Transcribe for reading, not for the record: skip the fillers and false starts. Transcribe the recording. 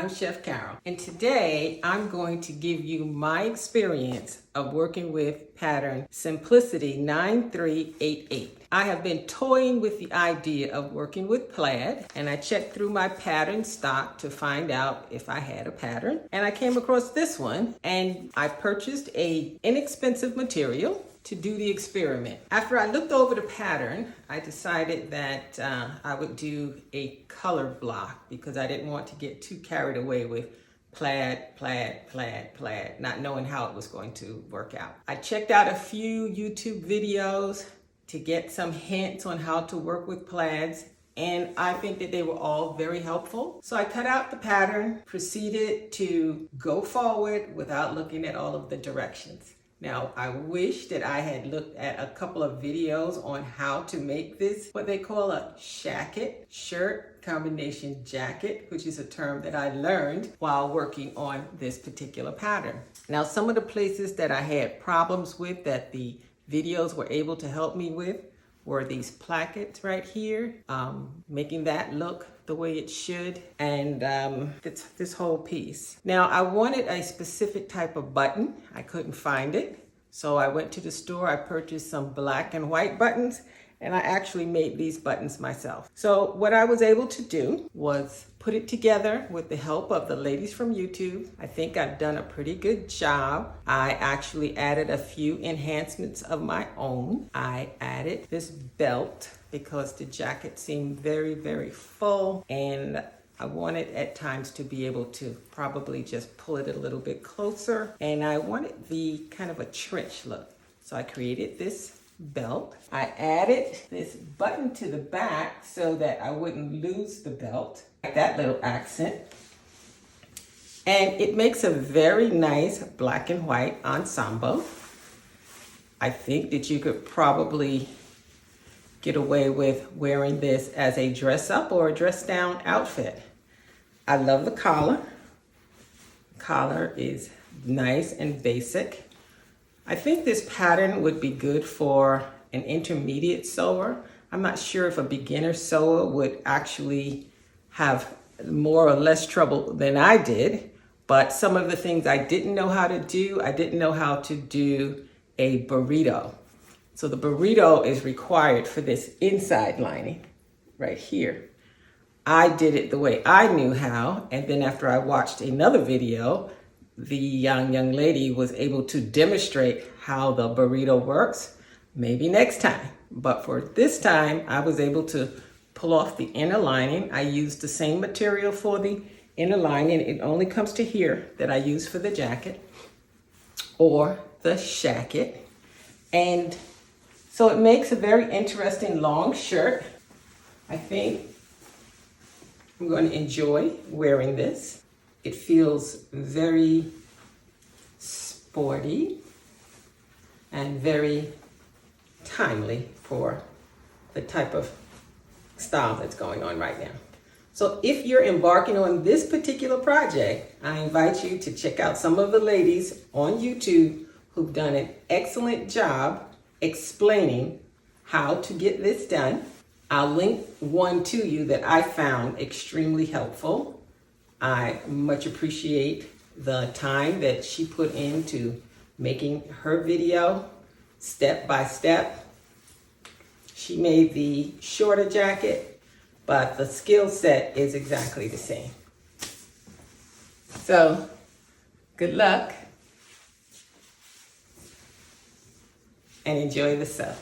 I'm Chef Carol, and today I'm going to give you my experience of working with pattern Simplicity 9388. I have been toying with the idea of working with plaid, and I checked through my pattern stock to find out if I had a pattern, and I came across this one, and I purchased a inexpensive material to do the experiment. After I looked over the pattern, I decided that I would do a color block because I didn't want to get too carried away with plaid, not knowing how it was going to work out. I checked out a few YouTube videos to get some hints on how to work with plaids, and I think that they were all very helpful. So I cut out the pattern, proceeded to go forward without looking at all of the directions. Now, I wish that I had looked at a couple of videos on how to make this, what they call a shacket, shirt combination jacket, which is a term that I learned while working on this particular pattern. Now, some of the places that I had problems with that the videos were able to help me with were these plackets right here, making that look the way it should, and this whole piece. Now, I wanted a specific type of button. I couldn't find it, so I went to the store. I purchased some black and white buttons, and I actually made these buttons myself. So what I was able to do was put it together with the help of the ladies from YouTube. I think I've done a pretty good job. I actually added a few enhancements of my own. I added this belt because the jacket seemed very, very full, and I wanted at times to be able to probably just pull it a little bit closer, and I wanted the kind of a trench look. So I created this belt. I added this button to the back so that I wouldn't lose the belt. That little accent. And it makes a very nice black and white ensemble. I think that you could probably get away with wearing this as a dress up or a dress down outfit. I love the collar. The collar is nice and basic. I think this pattern would be good for an intermediate sewer. I'm not sure if a beginner sewer would actually have more or less trouble than I did, but some of the things I didn't know how to do, I didn't know how to do a burrito. So the burrito is required for this inside lining right here. I did it the way I knew how, and then after I watched another video, the young lady was able to demonstrate how the burrito works. Maybe next time, but for this time, I was able to pull off the inner lining. I used the same material for the inner lining. It only comes to here that I use for the jacket or the shacket. And so it makes a very interesting long shirt. I think I'm going to enjoy wearing this. It feels very sporty and very timely for the type of style that's going on right now. So if you're embarking on this particular project, I invite you to check out some of the ladies on YouTube who've done an excellent job explaining how to get this done. I'll link one to you that I found extremely helpful. I much appreciate the time that she put into making her video step by step. She made the shorter jacket, but the skill set is exactly the same. So, good luck and enjoy the sew.